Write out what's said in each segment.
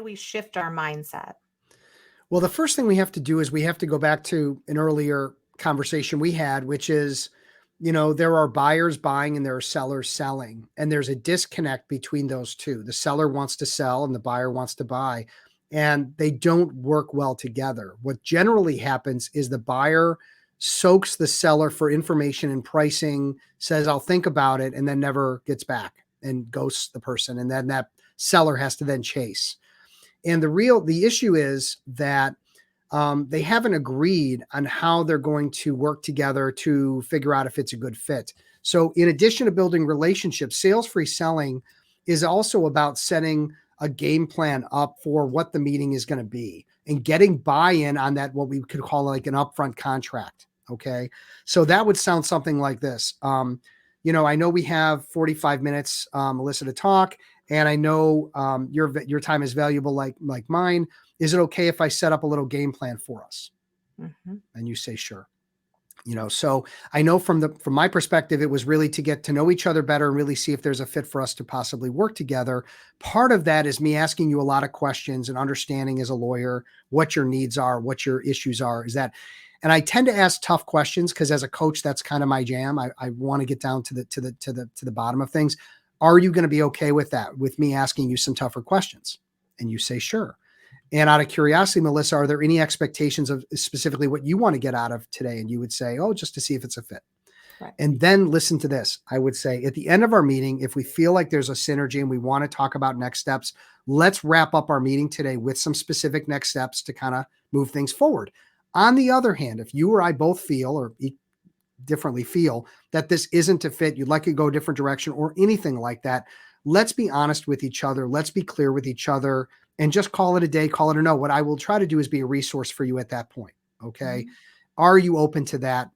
we shift our mindset? Well, the first thing we have to do is we have to go back to an earlier conversation we had, which is, there are buyers buying and there are sellers selling, and there's a disconnect between those two. The seller wants to sell and the buyer wants to buy, and they don't work well together. What generally happens is the buyer soaks the seller for information and pricing, says, I'll think about it, and then never gets back and ghosts the person. And then that seller has to then chase. And the issue is that they haven't agreed on how they're going to work together to figure out if it's a good fit. So in addition to building relationships, sales-free selling is also about setting a game plan up for what the meeting is going to be and getting buy-in on that, what we could call like an upfront contract. Okay. So that would sound something like this. I know we have 45 minutes, Melissa, to talk. And I know your time is valuable like mine. Is it okay if I set up a little game plan for us? Mm-hmm. And you say, sure. So I know from my perspective, it was really to get to know each other better and really see if there's a fit for us to possibly work together. Part of that is me asking you a lot of questions and understanding as a lawyer what your needs are, what your issues are. And I tend to ask tough questions because as a coach, that's kind of my jam. I want to get down to the bottom of things. Are you going to be okay with that, with me asking you some tougher questions? And you say, sure. And out of curiosity, Melissa, are there any expectations of specifically what you want to get out of today? And you would say, oh, just to see if it's a fit. Right. And then listen to this. I would say at the end of our meeting, if we feel like there's a synergy and we want to talk about next steps, let's wrap up our meeting today with some specific next steps to kind of move things forward. On the other hand, if you or I both feel or differently feel that this isn't a fit, you'd like to go a different direction or anything like that, let's be honest with each other. Let's be clear with each other and just call it a day, call it a no. What I will try to do is be a resource for you at that point. Okay. Mm-hmm. Are you open to that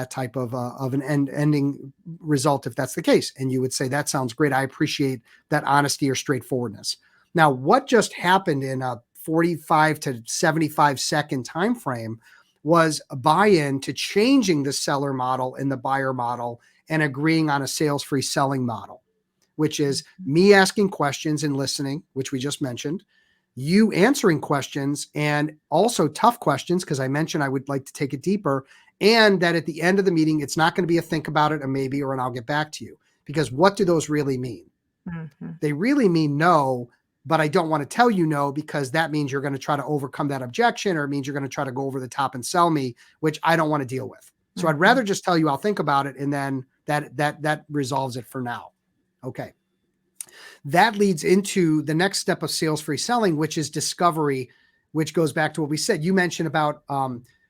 type of an ending result if that's the case? And you would say, that sounds great. I appreciate that honesty or straightforwardness. Now, what just happened in a 45 to 75 second time frame was a buy-in to changing the seller model and the buyer model and agreeing on a sales-free selling model, which is me asking questions and listening, which we just mentioned, you answering questions and also tough questions, because I mentioned I would like to take it deeper, and that at the end of the meeting, it's not going to be a think about it, a maybe, or an I'll get back to you. Because what do those really mean? Mm-hmm. They really mean no, but I don't want to tell you no, because that means you're going to try to overcome that objection, or it means you're going to try to go over the top and sell me, which I don't want to deal with. So mm-hmm. I'd rather just tell you I'll think about it, and then that resolves it for now. Okay. That leads into the next step of sales-free selling, which is discovery, which goes back to what we said. You mentioned about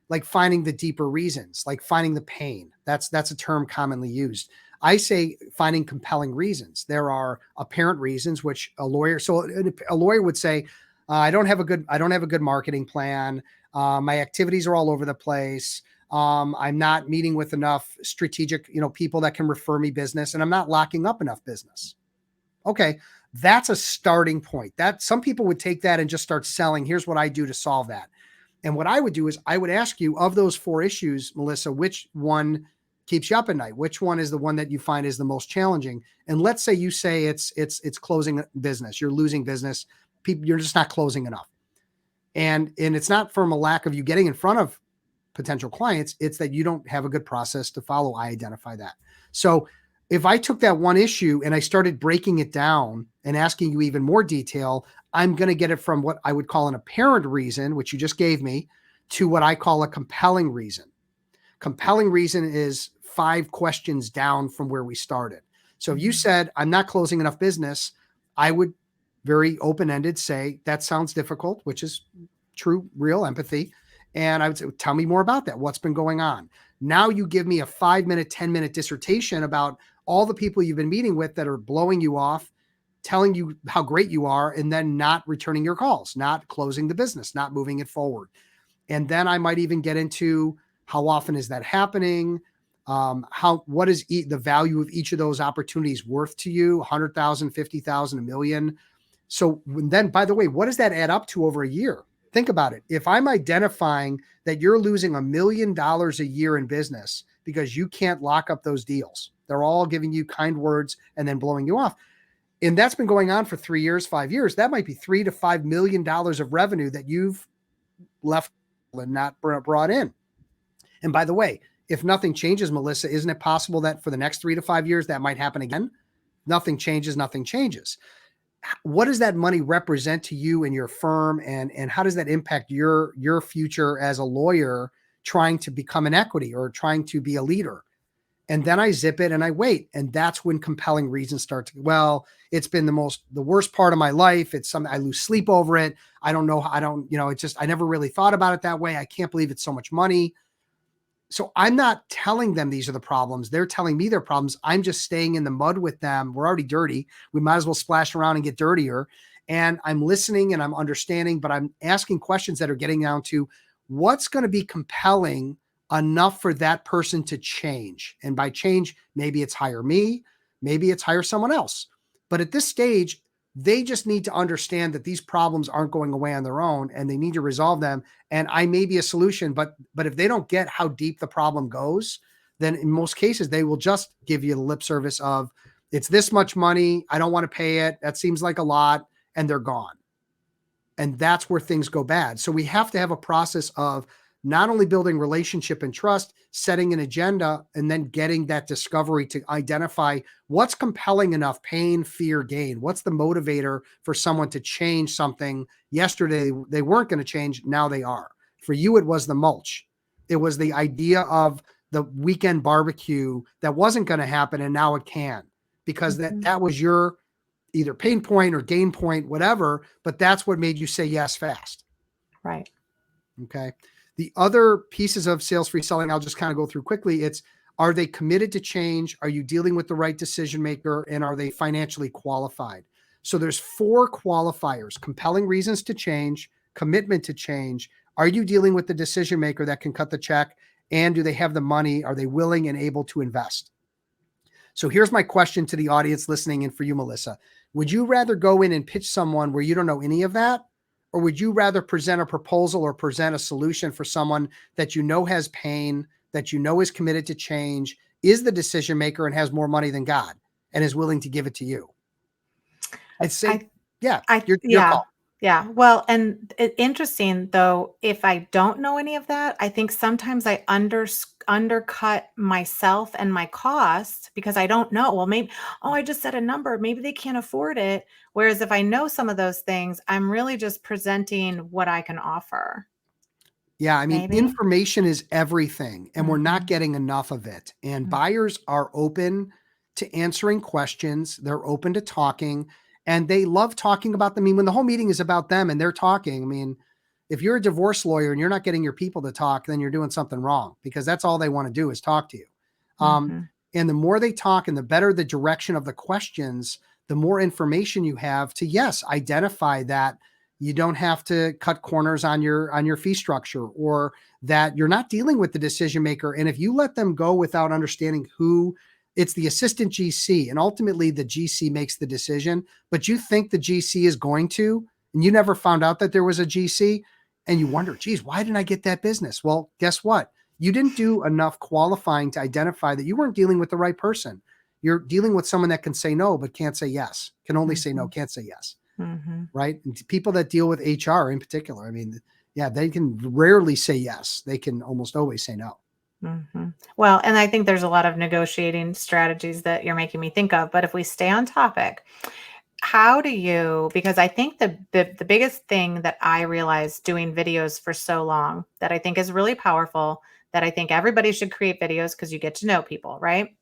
like finding the deeper reasons, like finding the pain. That's a term commonly used. I say finding compelling reasons. There are apparent reasons, which a lawyer would say, I don't have a good marketing plan. My activities are all over the place. I'm not meeting with enough strategic, people that can refer me business, and I'm not locking up enough business. Okay. That's a starting point. That some people would take that and just start selling. Here's what I do to solve that. And what I would do is I would ask you, of those 4 issues, Melissa, which one keeps you up at night? Which one is the one that you find is the most challenging? And let's say you say it's closing business. You're losing business. You're just not closing enough. And it's not from a lack of you getting in front of potential clients. It's that you don't have a good process to follow. I identify that. So if I took that one issue and I started breaking it down and asking you even more detail, I'm going to get it from what I would call an apparent reason, which you just gave me, to what I call a compelling reason. Compelling reason is 5 questions down from where we started. So if you said, I'm not closing enough business, I would very open-ended say, that sounds difficult, which is true, real empathy. And I would say, tell me more about that. What's been going on? Now you give me a 5-minute, 10-minute dissertation about all the people you've been meeting with that are blowing you off, telling you how great you are, and then not returning your calls, not closing the business, not moving it forward. And then I might even get into how often is that happening? What is the value of each of those opportunities worth to you? 100,000, 50,000, $1 million. So then, by the way, what does that add up to over a year? Think about it. If I'm identifying that you're losing $1 million a year in business because you can't lock up those deals, they're all giving you kind words and then blowing you off. And that's been going on for 3 years, 5 years. That might be $3 to $5 million of revenue that you've left and not brought in. And by the way, if nothing changes, Melissa, isn't it possible that for the next 3 to 5 years that might happen again? Nothing changes, nothing changes. What does that money represent to you and your firm, and how does that impact your future as a lawyer trying to become an equity or trying to be a leader? And then I zip it and I wait. And that's when compelling reasons start to, well, it's been the worst part of my life. It's something I lose sleep over it. I don't know. It's just, I never really thought about it that way. I can't believe it's so much money. So I'm not telling them these are the problems. They're telling me their problems. I'm just staying in the mud with them. We're already dirty. We might as well splash around and get dirtier. And I'm listening and I'm understanding, but I'm asking questions that are getting down to what's going to be compelling enough for that person to change. And by change, maybe it's hire me, maybe it's hire someone else. But at this stage, they just need to understand that these problems aren't going away on their own and they need to resolve them. And I may be a solution, but if they don't get how deep the problem goes, then in most cases, they will just give you the lip service of, it's this much money, I don't want to pay it, that seems like a lot, and they're gone. And that's where things go bad. So we have to have a process of not only building relationship and trust, setting an agenda, and then getting that discovery to identify what's compelling enough: pain, fear, gain. What's the motivator for someone to change something? Yesterday, they weren't going to change. Now they are. For you, it was the mulch. It was the idea of the weekend barbecue that wasn't going to happen, and now it can, because that was your either pain point or gain point, whatever, but that's what made you say yes fast. Right. Okay. The other pieces of sales free selling, I'll just kind of go through quickly. It's, are they committed to change? Are you dealing with the right decision maker? And are they financially qualified? So there's 4 qualifiers: compelling reasons to change, commitment to change. Are you dealing with the decision maker that can cut the check? And do they have the money? Are they willing and able to invest? So here's my question to the audience listening, and for you, Melissa. Would you rather go in and pitch someone where you don't know any of that? Or would you rather present a proposal or present a solution for someone that you know has pain, that you know is committed to change, is the decision maker, and has more money than God, and is willing to give it to you? I'd say, your call. Yeah. Well, and interesting though, if I don't know any of that, I think sometimes I undercut myself and my cost because I don't know. Well, maybe, I just said a number. Maybe they can't afford it. Whereas if I know some of those things, I'm really just presenting what I can offer. Yeah. I mean, Maybe. Information is everything, and we're not getting enough of it. And buyers are open to answering questions. They're open to talking, and they love talking about them. I mean, when the whole meeting is about them and they're talking, I mean, if you're a divorce lawyer and you're not getting your people to talk, then you're doing something wrong, because that's all they want to do is talk to you. And the more they talk and the better the direction of the questions, the more information you have to, yes, identify that you don't have to cut corners on your fee structure, or that you're not dealing with the decision maker. And if you let them go without understanding who, it's the assistant GC, and ultimately the GC makes the decision, but you think the GC is going to, and you never found out that there was a GC, and you wonder, geez, why didn't I get that business? Well, guess what? You didn't do enough qualifying to identify that you weren't dealing with the right person. You're dealing with someone that can say no, but can't say yes, can only say no, can't say yes. Right. And people that deal with HR in particular, I mean, yeah, they can rarely say yes. They can almost always say no. Well, and I think there's a lot of negotiating strategies that you're making me think of, but if we stay on topic, how do you, because I think the biggest thing that I realized doing videos for so long that I think is really powerful, that I think everybody should create videos because you get to know people, right?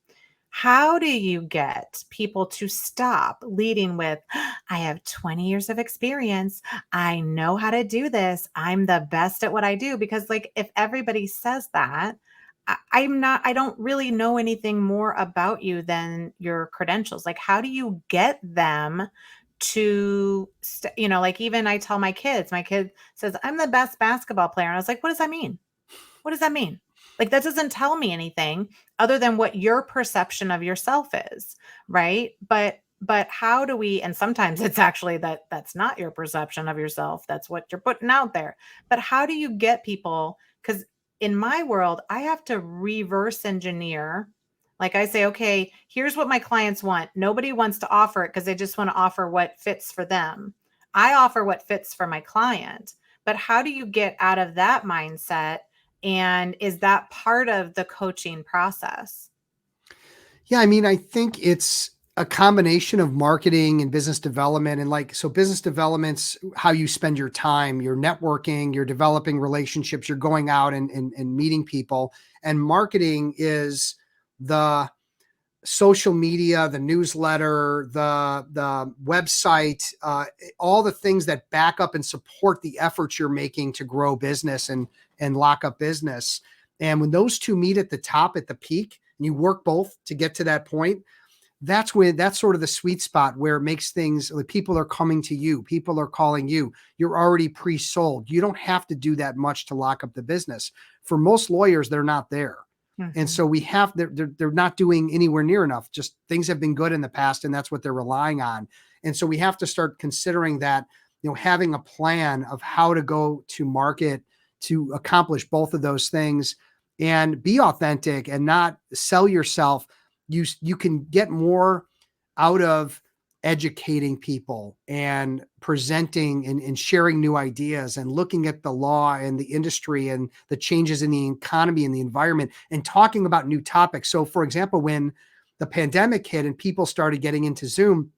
How do you get people to stop leading with, I have 20 years of experience, I know how to do this, I'm the best at what I do? Because like, if everybody says that, I don't really know anything more about you than your credentials. Like, how do you get them to, like, even I tell my kid says, I'm the best basketball player. And I was like, what does that mean? What does that mean? Like, that doesn't tell me anything other than what your perception of yourself is, right? But how do we, and sometimes it's actually that's not your perception of yourself, that's what you're putting out there. But how do you get people, because in my world, I have to reverse engineer Like I say, okay, here's what my clients want. Nobody wants to offer it because they just want to offer what fits for them. I offer what fits for my client. But how do you get out of that mindset? And is that part of the coaching process? Yeah, I mean, I think it's a combination of marketing and business development. And like, so business development's how you spend your time, you're networking, you're developing relationships, you're going out and meeting people. And marketing is the social media, the newsletter, the website, all the things that back up and support the efforts you're making to grow business and lock up business. And when those two meet at the top, at the peak, and you work both to get to that point, that's sort of the sweet spot where it makes things like people are coming to you, people are calling you, you're already pre-sold. You don't have to do that much to lock up the business. For most lawyers, they're not there. And so they're not doing anywhere near enough. Just things have been good in the past, and that's what they're relying on. And so we have to start considering that, having a plan of how to go to market to accomplish both of those things and be authentic and not sell yourself. You can get more out of educating people and presenting and sharing new ideas and looking at the law and the industry and the changes in the economy and the environment and talking about new topics. So for example, when the pandemic hit and people started getting into Zoom,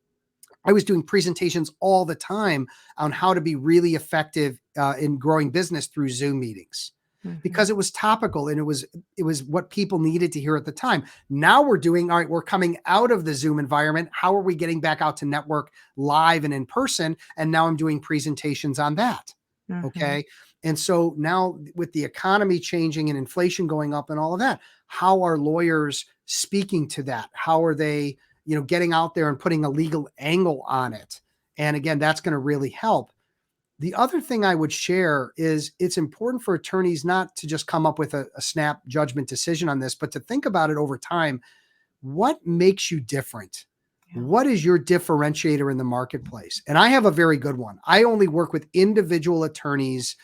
I was doing presentations all the time on how to be really effective in growing business through Zoom meetings, because it was topical and it was what people needed to hear at the time. Now we're doing, all right, we're coming out of the Zoom environment. How are we getting back out to network live and in person? And now I'm doing presentations on that. Okay. And so now with the economy changing and inflation going up and all of that, how are lawyers speaking to that? How are they, getting out there and putting a legal angle on it? And again, that's going to really help. The other thing I would share is it's important for attorneys not to just come up with a snap judgment decision on this, but to think about it over time. What makes you different? Yeah. What is your differentiator in the marketplace? And I have a very good one. I only work with individual attorneys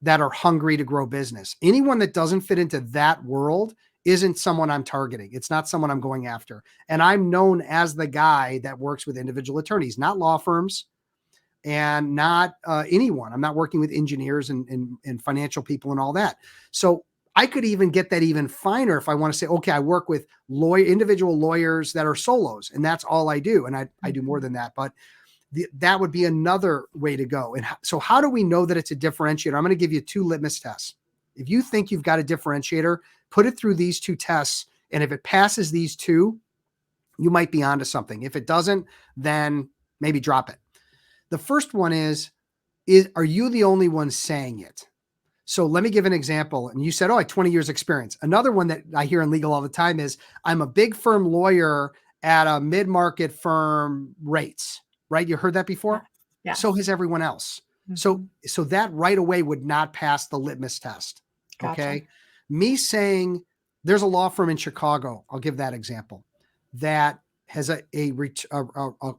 that are hungry to grow business. Anyone that doesn't fit into that world isn't someone I'm targeting. It's not someone I'm going after. And I'm known as the guy that works with individual attorneys, not law firms, and not anyone. I'm not working with engineers and financial people and all that. So I could even get that even finer if I want to say, okay, I work with individual lawyers that are solos, and that's all I do. And I do more than that, but that would be another way to go. And so how do we know that it's a differentiator? I'm going to give you 2 litmus tests. If you think you've got a differentiator, put it through these 2 tests. And if it passes these 2, you might be onto something. If it doesn't, then maybe drop it. The first one is are you the only one saying it? So let me give an example. And you said, I 20 years experience. Another one that I hear in legal all the time is I'm a big firm lawyer at a mid-market firm rates, right? You heard that before? Yeah. So has everyone else. So that right away would not pass the litmus test. Gotcha. Okay. Me saying there's a law firm in Chicago, I'll give that example, that has a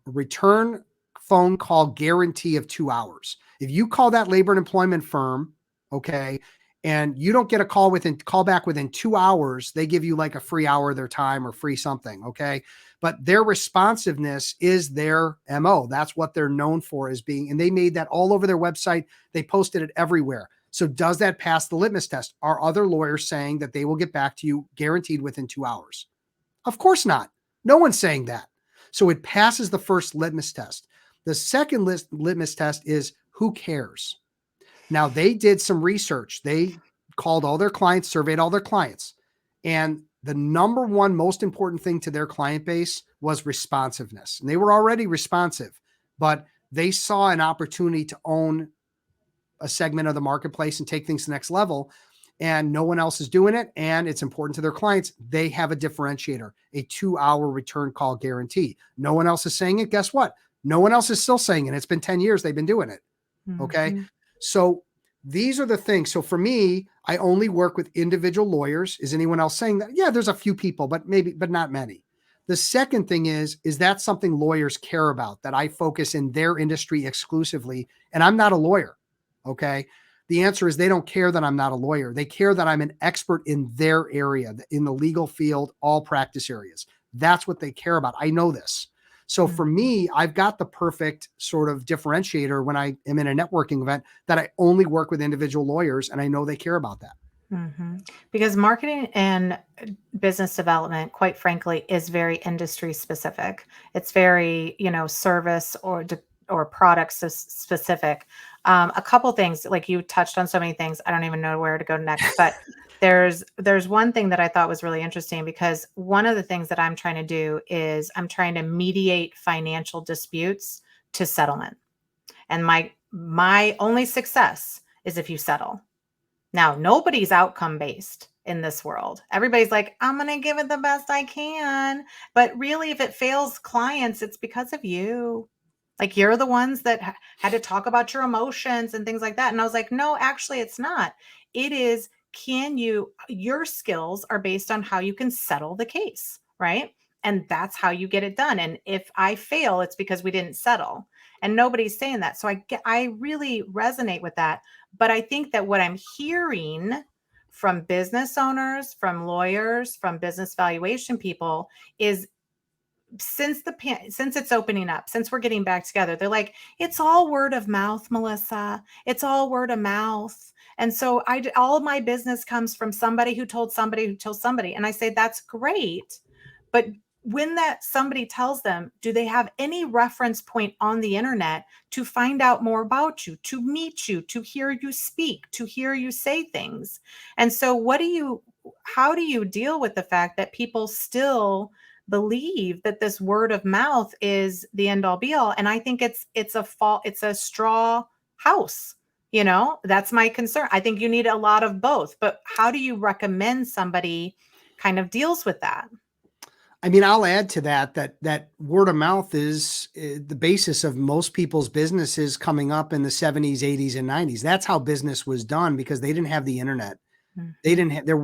return phone call guarantee of 2 hours. If you call that labor and employment firm, okay, and you don't get a call back within 2 hours, they give you like a free hour of their time or free something. Okay. But their responsiveness is their MO. That's what they're known for as being, and they made that all over their website. They posted it everywhere. So does that pass the litmus test? Are other lawyers saying that they will get back to you guaranteed within 2 hours? Of course not. No one's saying that. So it passes the first litmus test. The second litmus test is who cares? Now, they did some research. They called all their clients, surveyed all their clients. And the number one most important thing to their client base was responsiveness. And they were already responsive, but they saw an opportunity to own a segment of the marketplace and take things to the next level. And no one else is doing it. And it's important to their clients. They have a differentiator, a 2-hour return call guarantee. No one else is saying it. Guess what? No one else is still saying it. It's been 10 years they've been doing it. Okay. So these are the things. So for me, I only work with individual lawyers. Is anyone else saying that? Yeah, there's a few people, but not many. The second thing is that something lawyers care about, that I focus in their industry exclusively? And I'm not a lawyer. Okay. The answer is they don't care that I'm not a lawyer. They care that I'm an expert in their area, in the legal field, all practice areas. That's what they care about. I know this. So for Mhm. me, I've got the perfect sort of differentiator when I am in a networking event, that I only work with individual lawyers, and I know they care about that. Because marketing and business development, quite frankly, is very industry specific. It's very, service or product specific. A couple things, like you touched on so many things, I don't even know where to go next. But there's one thing that I thought was really interesting, because one of the things that I'm trying to do is I'm trying to mediate financial disputes to settlement. And my only success is if you settle. Now, nobody's outcome based in this world. Everybody's like, I'm going to give it the best I can. But really, if it fails clients, it's because of you. Like, you're the ones that had to talk about your emotions and things like that. And I was like, no, actually, it's not. It is, your skills are based on how you can settle the case, right? And that's how you get it done. And if I fail, it's because we didn't settle. And nobody's saying that. So I really resonate with that. But I think that what I'm hearing from business owners, from lawyers, from business valuation people is, since it's opening up, since we're getting back together, they're like, it's all word of mouth, Melissa. It's all word of mouth. And so all of my business comes from somebody who told somebody who told somebody. And I say, that's great. But when that somebody tells them, do they have any reference point on the internet to find out more about you, to meet you, to hear you speak, to hear you say things? And so how do you deal with the fact that people still believe that this word of mouth is the end all be all? And I think it's a straw house. That's my concern. I think you need a lot of both. But how do you recommend somebody kind of deals with that? I mean, I'll add to that word of mouth is the basis of most people's businesses coming up in the 70s, 80s, and 90s. That's how business was done, because they didn't have the internet. They Mhm. didn't have, there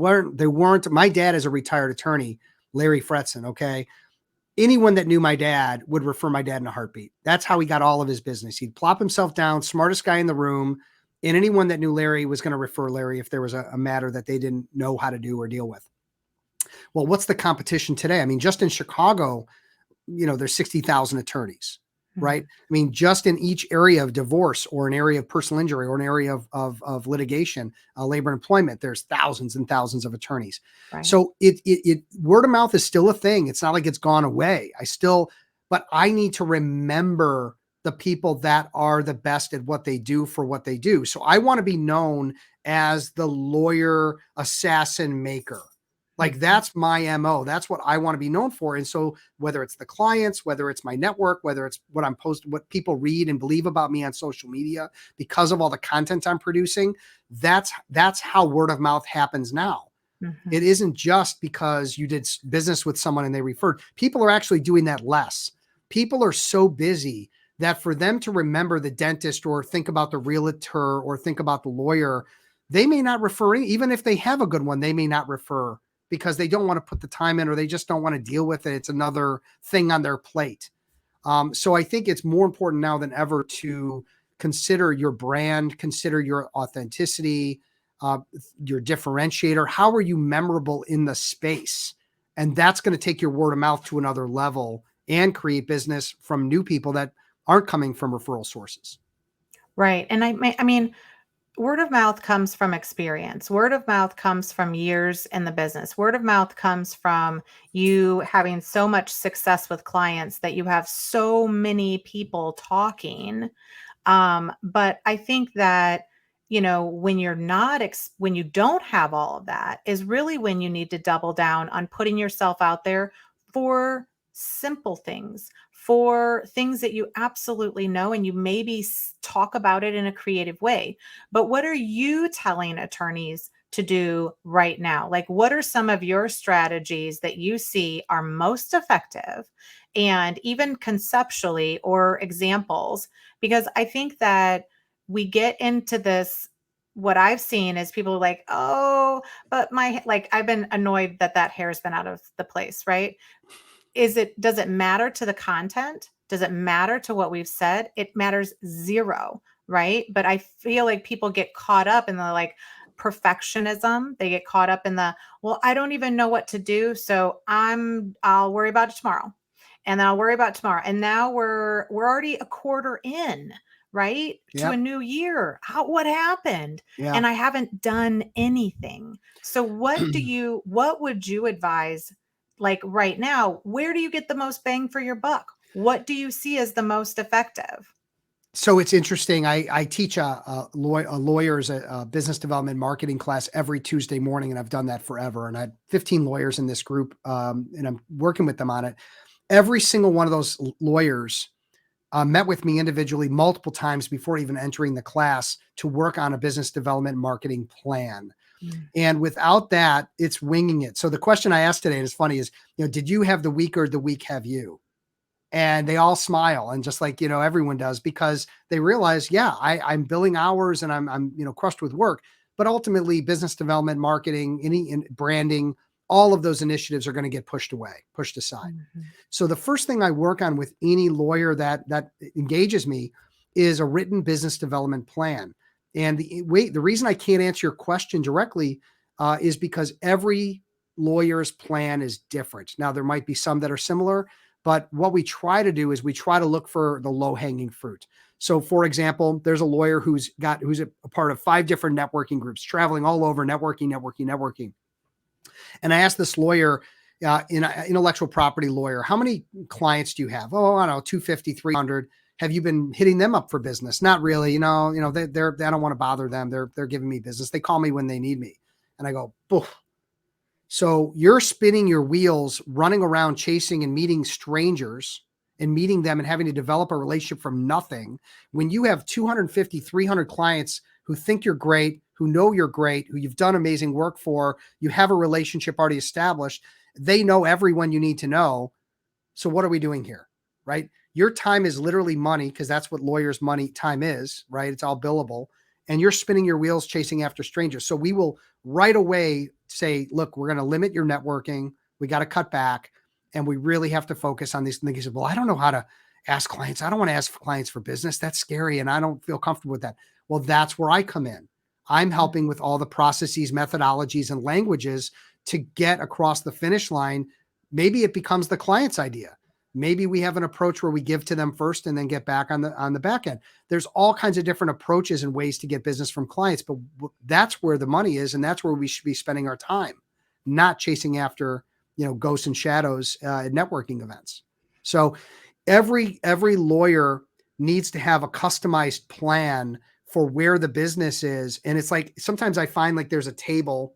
weren't, my dad is a retired attorney, Larry Fretzin. Okay. Anyone that knew my dad would refer my dad in a heartbeat. That's how he got all of his business. He'd plop himself down, smartest guy in the room. And anyone that knew Larry was going to refer Larry if there was a matter that they didn't know how to do or deal with. Well, what's the competition today? I mean, just in Chicago, there's 60,000 attorneys, right? Mhm. I mean, just in each area of divorce, or an area of personal injury, or an area of litigation, labor and employment, there's thousands and thousands of attorneys. Right. So word of mouth is still a thing. It's not like it's gone away. But I need to remember the people that are the best at what they do for what they do. So I want to be known as the lawyer assassin maker. Like, Mhm. that's my MO. That's what I want to be known for. And so whether it's the clients, whether it's my network, whether it's what I'm posting, what people read and believe about me on social media because of all the content I'm producing, that's how word of mouth happens now. It Mhm. isn't just because you did business with someone and they referred. People are actually doing that less. People are so busy that for them to remember the dentist, or think about the realtor, or think about the lawyer, they may not refer. Even if they have a good one, they may not refer, because they don't want to put the time in, or they just don't want to deal with it. It's another thing on their plate. So I think it's more important now than ever to consider your brand, consider your authenticity, uh, your differentiator. How are you memorable in the space? And that's going to take your word of mouth to another level and create business from new people that aren't coming from referral sources. Right. And I mean, word of mouth comes from experience. Word of mouth comes from years in the business. Word of mouth comes from you having so much success with clients that you have so many people talking. But I think that, when you're not, when you don't have all of that, is really when you need to double down on putting yourself out there for simple things, for things that you absolutely know, and you maybe talk about it in a creative way. But what are you telling attorneys to do right now? Like, what are some of your strategies that you see are most effective, and even conceptually, or examples? Because I think that we get into this. What I've seen is people are like, oh, but like, I've been annoyed that hair's been out of the place, right? Does it matter to the content? Does it matter to what we've said? It matters zero. right? But I feel like people get caught up in the like perfectionism. They get caught up in the, well, I don't even know what to do, so I'll worry about it tomorrow. And then I'll worry about it tomorrow. And now we're already a quarter in, right? To a Yep. new year. What happened? Yeah. And I haven't done anything. So what would you advise, like right now, where do you get the most bang for your buck? What do you see as the most effective? So it's interesting. I teach a lawyer's a business development marketing class every Tuesday morning, and I've done that forever. And I had 15 lawyers in this group, and I'm working with them on it. Every single one of those lawyers met with me individually multiple times before even entering the class to work on a business development marketing plan. Mm. And without that, it's winging it. So the question I asked today, and it's funny, is, did you have the week or the week have you? And they all smile, and just like, everyone does, because they realize, yeah, I'm billing hours and I'm crushed with work. But ultimately, business development, marketing, branding, all of those initiatives are going to get pushed aside. Mhm. So the first thing I work on with any lawyer that engages me is a written business development plan. And the reason I can't answer your question directly is because every lawyer's plan is different. Now, there might be some that are similar, but what we try to do is we try to look for the low hanging fruit. So, for example, there's a lawyer who's a part of 5 different networking groups, traveling all over, networking. And I asked this lawyer, intellectual property lawyer, how many clients do you have? Oh, I don't know, 250, 300. Have you been hitting them up for business? Not really. They don't want to bother them. They're giving me business. They call me when they need me. And I go, poof. So you're spinning your wheels, running around chasing and meeting strangers and meeting them and having to develop a relationship from nothing when you have 250, 300 clients who think you're great, who know you're great, who you've done amazing work for, you have a relationship already established. They know everyone you need to know. So what are we doing here? Right? Your time is literally money, because that's what lawyers' money time is, right? It's all billable. And you're spinning your wheels chasing after strangers. So we will right away say, look, we're going to limit your networking. We got to cut back. And we really have to focus on these things. Well, I don't know how to ask clients. I don't want to ask clients for business. That's scary. And I don't feel comfortable with that. Well, that's where I come in. I'm helping with all the processes, methodologies, and languages to get across the finish line. Maybe it becomes the client's idea. Maybe we have an approach where we give to them first and then get back on the back end. There's all kinds of different approaches and ways to get business from clients, but that's where the money is, and that's where we should be spending our time, not chasing after ghosts and shadows at networking events. So every lawyer needs to have a customized plan for where the business is. And it's like, sometimes I find like there's a table,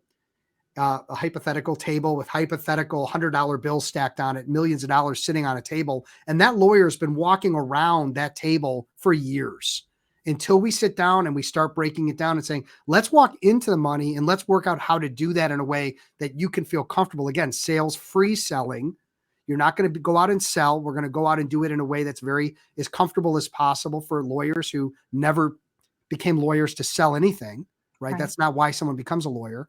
a hypothetical table with hypothetical $100 bills stacked on it, millions of dollars sitting on a table. And that lawyer's been walking around that table for years until we sit down and we start breaking it down and saying, let's walk into the money and let's work out how to do that in a way that you can feel comfortable. Again, sales, free selling. You're not going to go out and sell. We're going to go out and do it in a way that's as comfortable as possible for lawyers who never became lawyers to sell anything, right? Right. That's not why someone becomes a lawyer.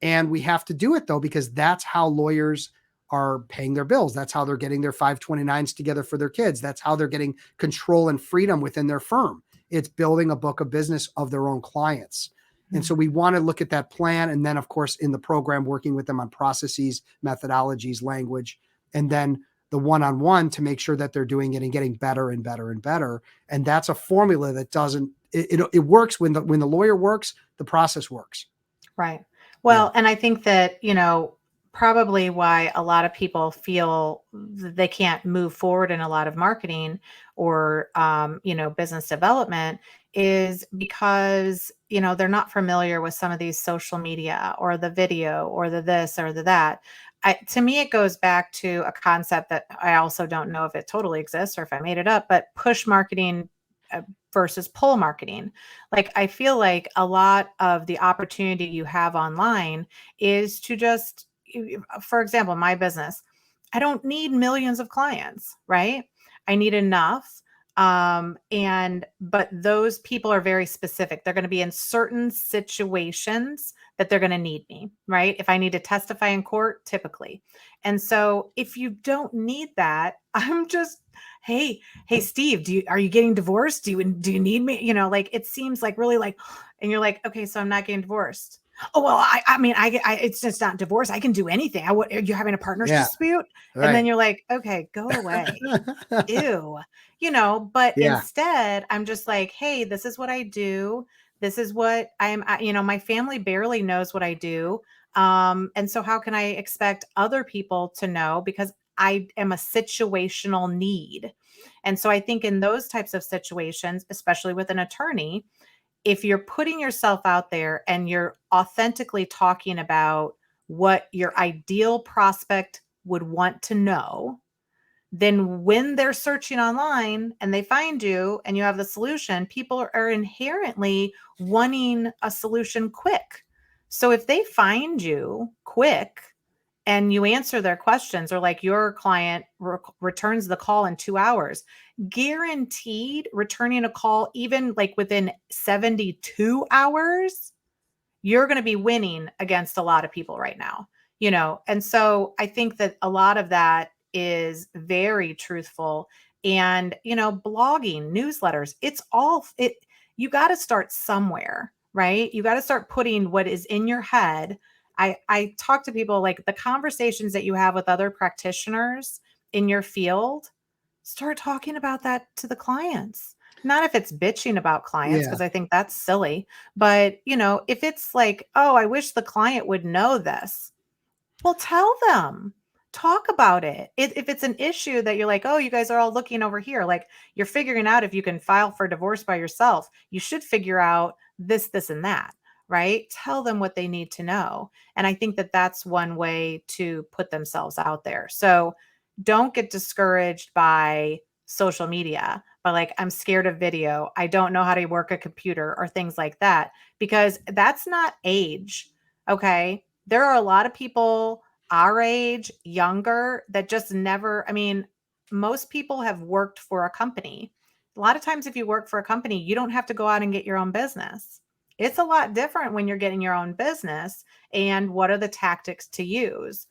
And we have to do it, though, because that's how lawyers are paying their bills. That's how they're getting their 529s together for their kids. That's how they're getting control and freedom within their firm. It's building a book of business of their own clients. And so we want to look at that plan. And then, of course, in the program, working with them on processes, methodologies, language, and then the one-on-one to make sure that they're doing it and getting better and better and better. And that's a formula that it works when the lawyer works, the process works. Right. Yeah. Well, and I think that, probably why a lot of people feel they can't move forward in a lot of marketing or, business development is because, they're not familiar with some of these social media or the video or the this or the that. To me, it goes back to a concept that I also don't know if it totally exists or if I made it up, but push marketing uh, versus pull marketing. Like, I feel like a lot of the opportunity you have online is to just, for example, my business, I don't need millions of clients, right? I need enough But those people are very specific. They're going to be in certain situations that they're going to need me, right? If I need to testify in court, typically. And so if you don't need that, I'm just, hey, Steve, are you getting divorced? Do you need me? Like it seems like really like, and you're like, okay, so I'm not getting divorced. Oh, well, I mean, it's just not divorce. I can do anything. Are you having a partner's Yeah. dispute? And then Right. you're like, okay, go away. Ew. But Yeah. instead I'm just like, hey, this is what I do. This is what my family barely knows what I do. And so how can I expect other people to know, because I am a situational need. And so I think in those types of situations, especially with an attorney, if you're putting yourself out there and you're authentically talking about what your ideal prospect would want to know, then when they're searching online and they find you and you have the solution, people are inherently wanting a solution quick. So if they find you quick and you answer their questions, or like your client returns the call in 2 hours, guaranteed returning a call even like within 72 hours, you're going to be winning against a lot of people right now, And so I think that a lot of that is very truthful. And, blogging, newsletters, you got to start somewhere, right? You got to start putting what is in your head. I talk to people, like the conversations that you have with other practitioners in your field, start talking about that to the clients. Not if it's bitching about clients, Yeah. because I think that's silly. But, if it's like, oh, I wish the client would know this, well, tell them, talk about it. If it's an issue that you're like, oh, you guys are all looking over here, like you're figuring out if you can file for divorce by yourself, you should figure out this, and that, right? Tell them what they need to know. And I think that that's one way to put themselves out there. So don't get discouraged by social media, but like, I'm scared of video. I don't know how to work a computer or things like that, because that's not age. Okay. There are a lot of people our age, younger, that just never, I mean, most people have worked for a company. A lot of times, if you work for a company, you don't have to go out and get your own business. It's a lot different when you're getting your own business, and what are the tactics to use?